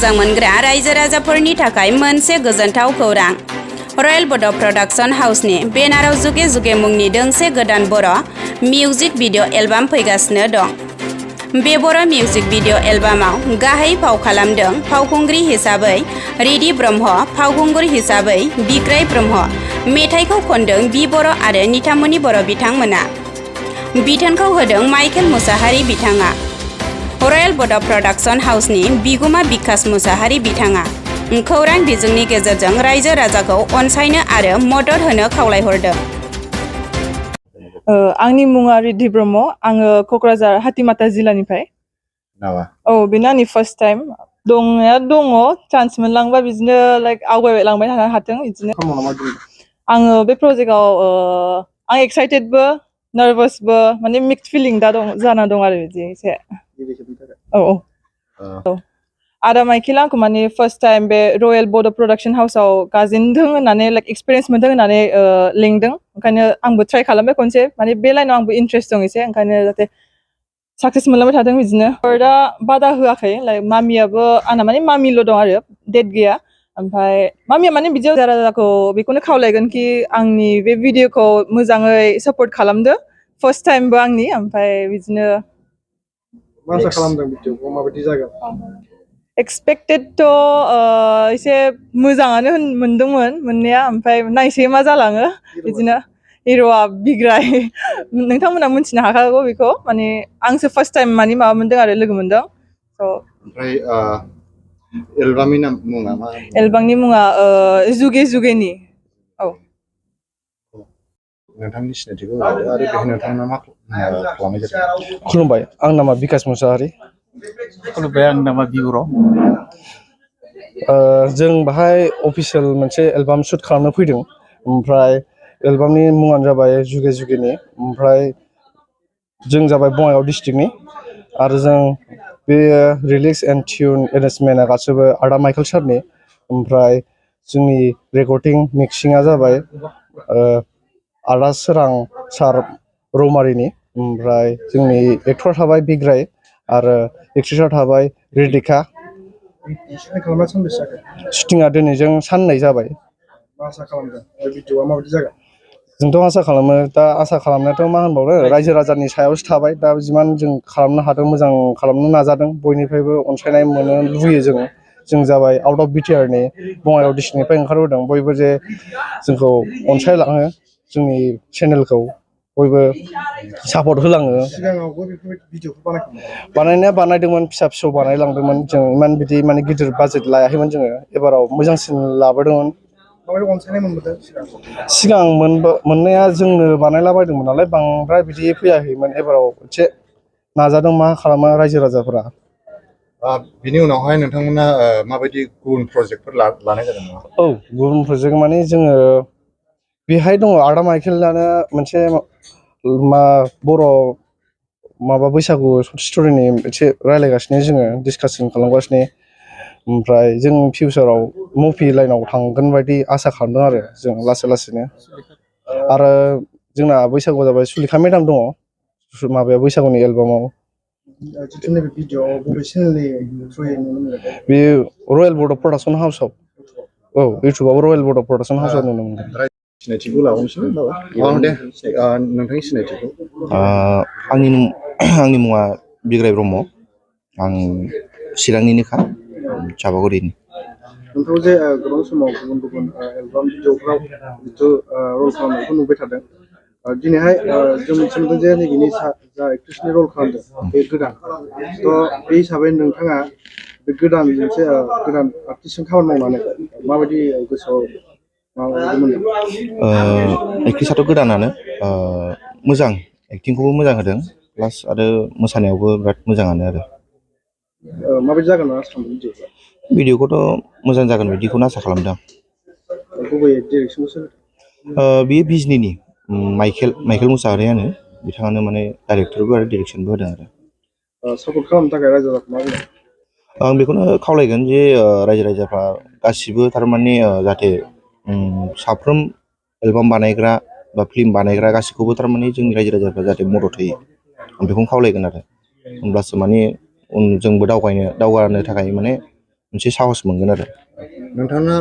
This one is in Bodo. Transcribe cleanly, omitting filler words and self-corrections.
मोजां मोनग्रा रायजो राजाफोरनि थाखाय मोनसे गोजोनथाव खौरां। रयेल बड' प्रडाक्शन हाउसनि बेनाराव जुगे जुगे मुंनि दोंसे गोदान बर' मिउजिक भिडिअ एलबाम फैगासिनो दं। बे बर' मिउजिक भिडिअ एलबामाव गाहाय फाव खालामदों फावखुंग्रि हिसाबै रिदि ब्रह्म, फावखुंगुर हिसाबै बिग्राय ब्रह्म। मेथाइखौ खनदों बि बर' आरो निथामनि बर' बिथांमोना। बिथोनखौ होदों माइकेल मुसाहारि बिथाङा। रयेल बड' प्रडाक्शन हाउसनि बिगुमा बिकास मुसाहारि बिथाङा खौरां बिजोंनि गेजेरजों रायजो राजाखौ अनसायनो आरो मदद होनो खावलायहरदों। आंनि मुङा रिद्धि ब्रह्म। आङो क'क्राझार हातिमाटा जिल्लानिफ्राय। बेनो आंनि फार्स्ट टाइम। दंनाया दङ, चान्स मोनलांबा बिदिनो लाइक आवगायलांबाय थानो हाथों बिदिनो। आङो बे प्रजेक्टआव आं एक्साइटेडबो नार्भासबो माने मिक्स फिलिं दा दं जाना दं आरो बिदि एसे। आदा माइकेल आंखौ माने फार्स्ट टाइम बे रयेल बड' प्रडाक्शन हाउसआव गाजेनदों होननानै लाइक एक्सपिरियेन्स मोनदों होननानै लिंदों। ओंखायनो आंबो ट्राइ खालामबाय खनसे, माने बे लाइनाव आंबो इन्ट्रेस्ट दं एसे, ओंखायनो जाहाथे साक्सेस मोनलांबाय थाथों बिदिनो। दा बादा होआखै, लाइक मामियाबो आंना माने मामिल' दं आरो डेट गैया। ओमफ्राय मामिया माने बिदियाव रायजो राजाखौ बेखौनो खावलायगोन कि आंनि बे भिडिअखौ मोजाङै सापर्ट खालामदो। फार्स्ट टाइमबो आंनि, ओमफ्राय बिदिनो मा आसा खालामदों भिडिअखौ माबायदि जागोन? एक्सपेक्टेडथ' एसे मोजाङानो मोनदोंमोन मोननाया, ओमफ्राय नायसै मा जालाङो बिदिनो। हिर'आ बिग्राय, नोंथांमोना मिथिनो हाखागौ बेखौ, माने आंसो फार्स्ट टाइम माने माबा मोनदों आरो लोगो मोनदों। ओमफ्राय एलबामनि मुङा मा? एलबामनि मुङा जुगे जुगेनि। नोंथांनि सिनायथिखौ आरो बेहाय नोंथाङा मा खालामनाय जादों? खुलुमबाय, आंनि नामा बिकास मुसाहारि। खुलुमबाय, आंनि नामा बिबर'। जों बाहाय अफिसियेल मोनसे एलबाम शुट खालामनो फैदों। ओमफ्राय एलबामनि मुङानो जाबाय जुगे जुगेनि। ओमफ्राय जों जाबाय बङाइगाव डिस्ट्रिक्टनि, आरो जों बे रिलिक्स एन्ड टिउन एरेन्जमेन्टआ गासिबो आदा माइकेल सारनि। ओमफ्राय जोंनि रेकर्डिं मिक्सिंआ जाबाय आदा सोरां सार रौमारिनि। ओमफ्राय जोंनि एक्टर थाबाय बिग्राय आरो एक्ट्रिसआव थाबाय रिदिका। शुटिंआ दिनैजों साननै जाबाय। मा आसा खालामदों बे भिडिअआ माबायदि जागोन? जोंथ' आसा खालामो, दा आसा खालामनायाथ' मा होनबावनो, रायजो राजानि सायावसो थाबाय। दा जिमान जों खालामनो हादों मोजां खालामनो नाजादों, बयनिफ्रायबो अनसायनाय मोनो लुबैयो जोङो। जों जाबाय आउट अफ बिटिआरनि बङाइगाव डिस्ट्रिक्टनिफ्राय ओंखारबोदों। बयबो जे जोंखौ अनसायलाङो, जोंनि चेनेलखौ बयबो सापर्ट होलाङो। सिगाङावबो बेफोरबायदि भिडिअखौ बानायनाया बानायदोंमोन, फिसा फिसौ बानायलांदोंमोन। जों इमान बिदि माने गिदिर बाजेट लायाखैमोन जोङो। एबाराव मोजांसिन लाबोदोंमोन। माबायदि अनसायनाय मोनबोदों सिगां मोननाया जोंनो बानायलाबायदोंमोन नालाय, बांद्राय बिदि फैयाखैमोन। एबाराव एसे नाजादों, मा खालामो रायजो राजाफोरा। बिनि उनावहाय नोंथांमोना माबायदि गुबुन प्रजेक्टफोर लानाय जादों नामा? गुबुन प्रजेक्ट माने जोङो बेहाय दङ, आदा माइकेलानो मोनसे बर' माबा बैसागु स्ट'रिनि एसे रायज्लायगासिनो, जोङो डिसकासन खालामगासिनो। ओमफ्राय जों फिउचाराव मुभि लाइनाव थांगोन बायदि आसा खालामदों आरो जों लासै लासैनो। आरो जोंना बैसागुआव जाबाय सुलेखा मेदाम दङ माबायाव बैसागुनि एलबामाव। बे रयेल बड' प्रडाक्शन हाउसआव, इउटुबाव रयेल बड' प्रडाक्शन हाउसआव नुनो मोनदों। सिनायथिखौ लाबावनोसै दे, नोंथांनि सिनायथिखौ। आंनि मुङा बिग्राय ब्रह्म। आं चिरांनिनोखा, चापागुरिनि। नोंथाङा जे गोबां समाव गुबुन गुबुन एलबाम भिडिअफ्राव जिथु रल खालामनायखौ नुबाय थादों, दिनैहाय जों मिथिनो मोनदों जे नैबेनि जा एक्ट्रिसनि रल खालामदों बे गोदान। थ' बे हिसाबै नोंथाङा बे गोदान मोनसे गोदान आर्टिस्टजों खामानि मावनानै माबायदि गोसोआव माबायदि मोनदों? एक्ट्रिसआथ' गोदानानो, मोजां एक्टिंखौबो मोजां होदों, प्लास आरो मोसानायावबो बिराद मोजाङानो आरो। माबायदि जागोन आसा खालामदों भिडिअखौथ' मोजां जागोन बिदिखौनो आसा खालामदों। गुबैयै डिरेक्सनखौ सोर? बेयो बिजनिनि माइकेल मुसाहारियानो। बिथाङानो माने डाइरेक्टरबो आरो डिरेक्सनबो होदों आरो। सापर्ट खालामनो थाखाय रायजो राजाखौ मा बुंदों? आं बेखौनो खावलायगोन जे रायजो राजाफ्रा गासिबो थारमाने जाहाथे साफ्रोम एलबाम बानायग्रा बा फिल्म बानायग्रा गासिखौबो थारमाने जोंनि रायजो राजाफ्रा जाहाथे मदद होयो, आं बेखौनो खावलायगोन आरो। होमब्लासो माने जोंबो दावगानो थाखाय माने मोनसे साहस मोनगोन आरो नोंथाङा